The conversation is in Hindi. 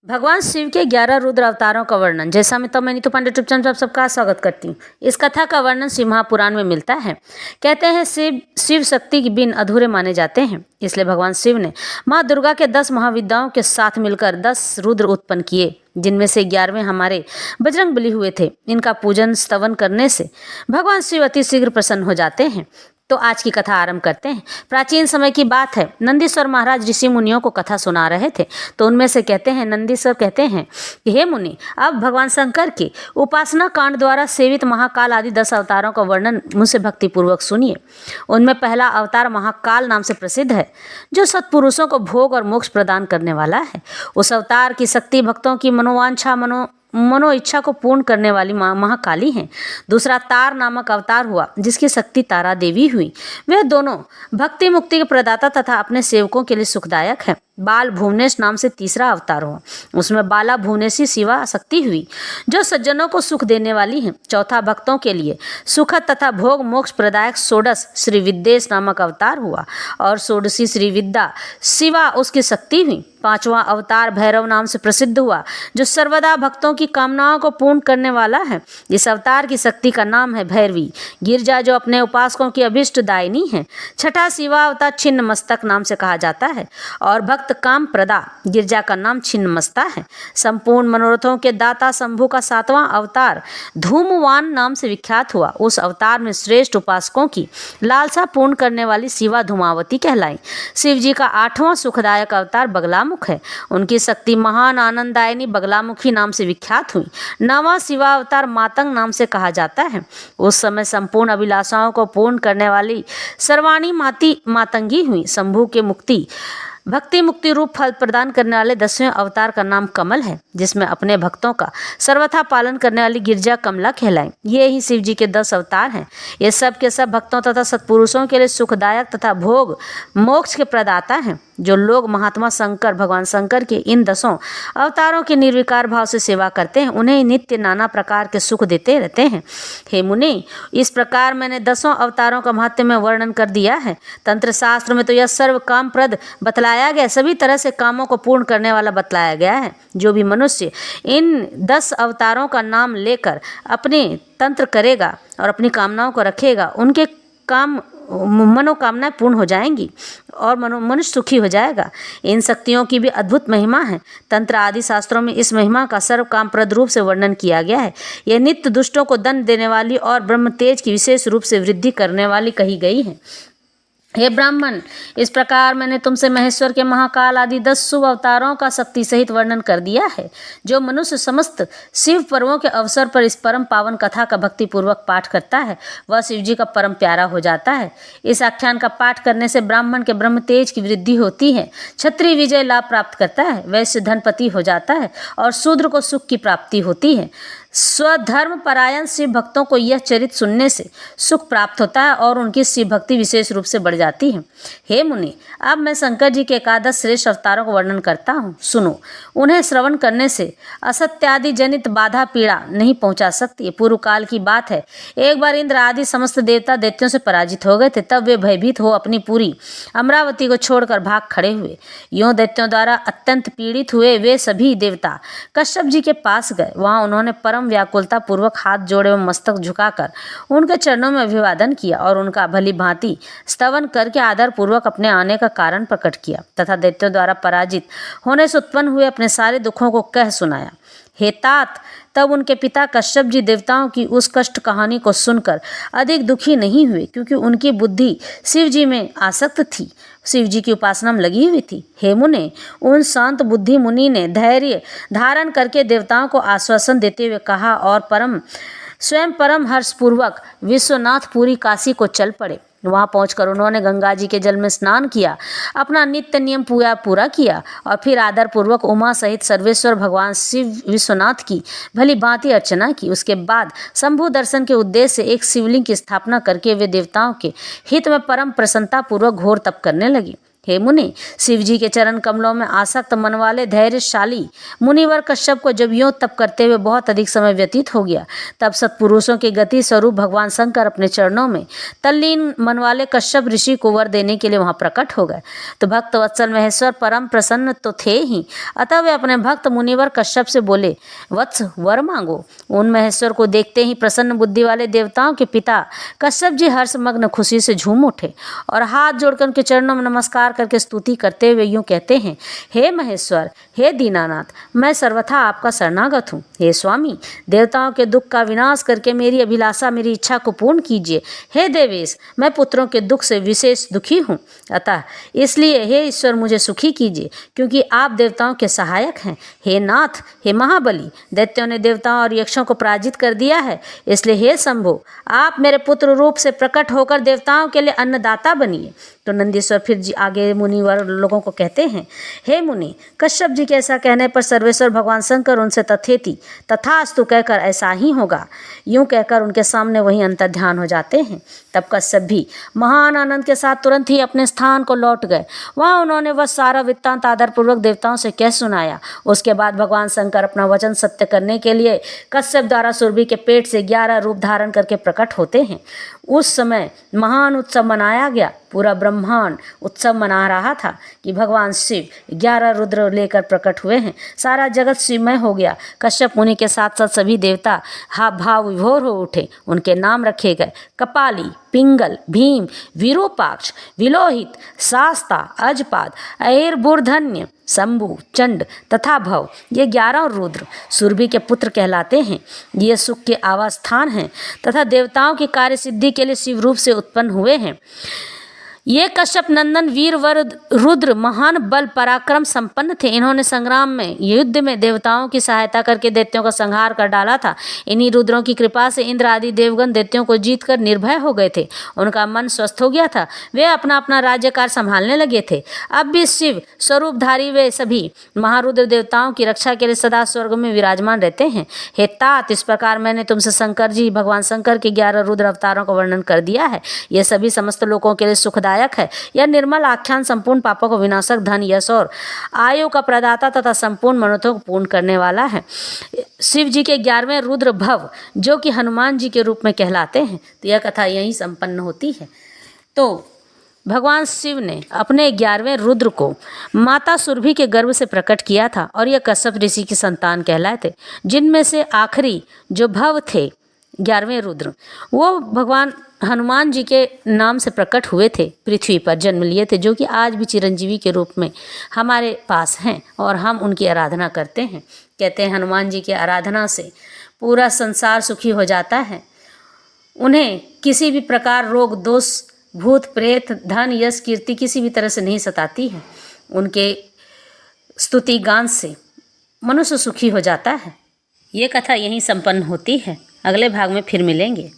भगवान शिव के 11 रुद्र अवतारों का वर्णन। जैसा मैं नीतू पांडे यूट्यूब चैनल पर आप सबका स्वागत करती हूँ। इस कथा का वर्णन शिव महापुराण में मिलता है। कहते हैं शिव शक्ति के बिन अधूरे माने जाते हैं, इसलिए भगवान शिव ने माँ दुर्गा के 10 महाविद्याओं के साथ मिलकर 10 रुद्र उत्पन्न किए, जिनमें से 11वें हमारे बजरंगबली हुए थे। इनका पूजन स्तवन करने से भगवान शिव अति शीघ्र प्रसन्न हो जाते हैं। तो आज की कथा आरंभ करते हैं। प्राचीन समय की बात है, नंदीश्वर महाराज ऋषि मुनियों को कथा सुना रहे थे। तो उनमें से कहते हैं, नंदीश्वर कहते हैं कि हे मुनि, अब भगवान शंकर के उपासना कांड द्वारा सेवित महाकाल आदि 10 अवतारों का वर्णन मुझसे भक्तिपूर्वक सुनिए। उनमें पहला अवतार महाकाल नाम से प्रसिद्ध है, जो सत्पुरुषों को भोग और मोक्ष प्रदान करने वाला है। उस अवतार की शक्ति भक्तों की मनोवांछा मनो इच्छा को पूर्ण करने वाली महाकाली हैं। दूसरा तार नामक अवतार हुआ, जिसकी शक्ति तारा देवी हुई। वे दोनों भक्ति मुक्ति के प्रदाता तथा अपने सेवकों के लिए सुखदायक है। बाल भुवनेश नाम से तीसरा अवतार हुआ, उसमें बाला भुवनेशी शिवा शक्ति हुई, जो सज्जनों को सुख देने वाली हैं। चौथा भक्तों के लिए सुखद तथा भोग मोक्ष प्रदायक षोडश श्री विद्येश नामक अवतार हुआ, और षोडशी श्री विद्या शिवा उसकी शक्ति हुई। पांचवा अवतार भैरव नाम से प्रसिद्ध हुआ, जो सर्वदा भक्तों की कामनाओं को पूर्ण करने वाला है। इस अवतार की शक्ति का नाम है भैरवी गिरजा, जो अपने उपासकों की अभिष्ट दायिनी है। छठा शिवा अवतार छिन्न मस्तक नाम से कहा जाता है, और भक्त काम प्रदा गिरजा का नाम छिन्नमस्ता है। संपूर्ण मनोरथों के दाता शंभु का 7वां अवतार धूमवान नाम से विख्यात हुआ। उस अवतार में श्रेष्ठ उपासकों की लालसा पूर्ण करने वाली शिवा धूमावती कहलाई। शिव जी का 8वां सुखदायक अवतार बगलामुख है। उनकी शक्ति महान आनंददायिनी बगलामुखी नाम से विख्यात हुई। 9वां शिवा अवतार मातंग नाम से कहा जाता है। उस समय संपूर्ण अभिलाषाओं को पूर्ण करने वाली सर्वाणी मातंगी हुई। शंभु के भक्ति मुक्ति रूप फल प्रदान करने वाले 10वें अवतार का नाम कमल है, जिसमें अपने भक्तों का सर्वथा पालन करने वाली गिरजा कमला कहलाई। ये ही शिव जी के 10 अवतार हैं। ये सब के सब भक्तों तथा सत्पुरुषों के लिए सुखदायक तथा भोग मोक्ष के प्रदाता हैं। जो लोग महात्मा शंकर भगवान शंकर के इन 10 अवतारों की निर्विकार भाव से सेवा करते हैं, उन्हें नित्य नाना प्रकार के सुख देते रहते हैं। हे मुनि, इस प्रकार मैंने 10 अवतारों का महत्व में वर्णन कर दिया है। तंत्र शास्त्र में तो यह सर्व कामप्रद बतलाया गया, सभी तरह से कामों को पूर्ण करने वाला बतलाया गया है। जो भी मनुष्य इन 10 अवतारों का नाम लेकर अपने तंत्र करेगा और अपनी कामनाओं को रखेगा, उनके मनोकामनाएं पूर्ण हो जाएंगी और मनुष्य सुखी हो जाएगा। इन शक्तियों की भी अद्भुत महिमा है। तंत्र आदि शास्त्रों में इस महिमा का सर्व कामप्रद रूप से वर्णन किया गया है। यह नित्य दुष्टों को दंड देने वाली और ब्रह्म तेज की विशेष रूप से वृद्धि करने वाली कही गई है। हे ब्राह्मण, इस प्रकार मैंने तुमसे महेश्वर के महाकाल आदि 10 शुभ अवतारों का शक्ति सहित वर्णन कर दिया है। जो मनुष्य समस्त शिव पर्वों के अवसर पर इस परम पावन कथा का भक्तिपूर्वक पाठ करता है, वह शिव जी का परम प्यारा हो जाता है। इस आख्यान का पाठ करने से ब्राह्मण के ब्रह्म तेज की वृद्धि होती है, क्षत्रिय विजय लाभ प्राप्त करता है, वैश्य धनपति हो जाता है, और शूद्र को सुख की प्राप्ति होती है। स्वधर्म परायण शिव भक्तों को यह चरित्र सुनने से सुख प्राप्त होता है और उनकी शिव भक्ति विशेष रूप से बढ़ जाती है। हे मुनि, अब मैं शंकर जी के 11 श्रेष्ठ अवतारों का वर्णन करता हूँ, सुनो। उन्हें श्रवण करने से असत्यादि जनित बाधा पीड़ा नहीं पहुँचा सकती। पूर्व काल की बात है, एक बार इंद्र आदि समस्त देवता दैत्यों से पराजित हो गए थे। तब वे भयभीत हो अपनी पूरी अमरावती को छोड़कर भाग खड़े हुए। यों दैत्यों द्वारा अत्यंत पीड़ित हुए वे सभी देवता कश्यप जी के पास गए। वहाँ उन्होंने परम व्याकुलता पूर्वक हाथ जोड़े एवं मस्तक झुकाकर उनके चरणों में अभिवादन किया और उनका भली भांति स्तवन करके आदर पूर्वक अपने आने का कारण प्रकट किया तथा दैत्यों द्वारा पराजित होने से उत्पन्न हुए अपने सारे दुखों को कह सुनाया। हे तात, तब उनके पिता कश्यप जी देवताओं की उस कष्ट कहानी को सुनकर अधिक दुखी नहीं हुए, क्योंकि उनकी बुद्धि शिव जी में आसक्त थी, शिव जी की उपासना में लगी हुई थी। हे मुने, उन शांत बुद्धि मुनि ने धैर्य धारण करके देवताओं को आश्वासन देते हुए कहा और स्वयं परम हर्षपूर्वक विश्वनाथपुरी काशी को चल पड़े। वहाँ पहुंचकर उन्होंने गंगा जी के जल में स्नान किया, अपना नित्य नियम पूरा किया और फिर आदर पूर्वक उमा सहित सर्वेश्वर भगवान शिव विश्वनाथ की भली भांति अर्चना की। उसके बाद शंभु दर्शन के उद्देश्य से एक शिवलिंग की स्थापना करके वे देवताओं के हित में परम प्रसन्नता पूर्वक घोर तप करने लगे। हे मुनि, शिव जी के चरण कमलों में आसक्त मन वाले धैर्यशाली मुनिवर कश्यप को जब यूं तप करते हुए बहुत अधिक समय व्यतीत हो गया, तब सत्पुरुषों के गति स्वरूप भगवान शंकर अपने चरणों में तल्लीन मन वाले कश्यप ऋषि को वर देने के लिए वहां प्रकट हो गए। तो भक्त वत्सल महेश्वर परम प्रसन्न तो थे ही, अतः वे अपने भक्त मुनिवर कश्यप से बोले, वत्स वर मांगो। उन महेश्वर को देखते ही प्रसन्न बुद्धि वाले देवताओं के पिता कश्यप जी हर्षमग्न खुशी से झूम उठे और हाथ जोड़कर उनके चरणों में नमस्कार करके स्तुति करते हुए यूं कहते हैं, हे महेश्वर, हे दीनानाथ, मैं सर्वथा आपका शरणागत हूँ। हे स्वामी, देवताओं के दुख का विनाश करके मेरी अभिलाषा, मेरी इच्छा को पूर्ण कीजिए। हे देवेश, मैं पुत्रों के दुख से विशेष दुखी हूँ, अतः इसलिए हे ईश्वर मुझे सुखी कीजिए, क्योंकि आप देवताओं के सहायक हैं। हे नाथ, हे महाबली, दैत्यों ने देवताओं और यक्षों को पराजित कर दिया है, इसलिए हे शंभो, आप मेरे पुत्र रूप से प्रकट होकर देवताओं के लिए अन्नदाता बनिए। तो नंदीश्वर फिर जी आगे मुनिवर लोगों को कहते हैं, हे मुनि, कश्यप जी के ऐसा कहने पर सर्वेश्वर भगवान शंकर उनसे तथेति तथास्तु कहकर ऐसा ही होगा यूं कहकर उनके सामने वहीं अंतर्ध्यान हो जाते हैं। तब कश्यप भी महान आनंद के साथ तुरंत ही अपने स्थान को लौट गए। वहाँ उन्होंने वह सारा वृत्तांत आदरपूर्वक देवताओं से कह सुनाया। उसके बाद भगवान शंकर अपना वचन सत्य करने के लिए कश्यप द्वारा सुरभि के पेट से 11 रूप धारण करके प्रकट होते हैं। उस समय महान उत्सव मनाया गया। पूरा ब्रह्मांड उत्सव मना रहा था कि भगवान शिव 11 रुद्र लेकर प्रकट हुए हैं। सारा जगत शिवमय हो गया। कश्यप मुनि के साथ साथ सभी देवता भाव विभोर हो उठे। उनके नाम रखे गए कपाली, पिंगल, भीम, विरूपाक्ष, विलोहित, शास्ता, अजपाद, ऐरबूर्धन्य, शंभु, चंड तथा भव। ये 11 रुद्र सुरभि के पुत्र कहलाते हैं। ये सुख के आवास स्थान हैं तथा देवताओं की कार्य सिद्धि के लिए शिव रूप से उत्पन्न हुए हैं। ये कश्यप नंदन वीर वर रुद्र महान बल पराक्रम संपन्न थे। इन्होंने संग्राम में युद्ध में देवताओं की सहायता करके दैत्यों का संहार कर डाला था। इन्हीं रुद्रों की कृपा से इंद्र आदि देवगण दैत्यों को जीतकर निर्भय हो गए थे। उनका मन स्वस्थ हो गया था। वे अपना अपना राज्यकार संभालने लगे थे। अब भी शिव स्वरूपधारी वे सभी महारुद्र देवताओं की रक्षा के लिए सदा स्वर्ग में विराजमान रहते हैं। हे तात, इस प्रकार मैंने तुमसे शंकर जी भगवान शंकर के 11 रुद्र अवतारों का वर्णन कर दिया है। ये सभी समस्त लोगों के लिए सुखदायक है। यह निर्मल आख्यान संपूर्ण पापों को विनाशक, धन, यश और आयु का प्रदाता तथा संपूर्ण मनोरथों को पूर्ण करने वाला है। शिव जी के 11वें रुद्र भव, जो कि हनुमान जी के रूप में कहलाते हैं। तो यह कथा यहीं संपन्न होती है। तो भगवान शिव ने अपने 11वें रुद्र को माता सुरभि के गर्भ से प्रकट किया था और यह कश्यप ऋषि की संतान कहलाए थे, जिनमें से आखिरी जो भव थे 11वें रुद्र, वो भगवान हनुमान जी के नाम से प्रकट हुए थे, पृथ्वी पर जन्म लिए थे, जो कि आज भी चिरंजीवी के रूप में हमारे पास हैं और हम उनकी आराधना करते हैं। कहते हैं हनुमान जी की आराधना से पूरा संसार सुखी हो जाता है। उन्हें किसी भी प्रकार रोग, दोष, भूत, प्रेत, धन, यश, कीर्ति किसी भी तरह से नहीं सताती है। उनके स्तुति गान से मनुष्य सुखी हो जाता है। ये कथा यहीं संपन्न होती है। अगले भाग में फिर मिलेंगे।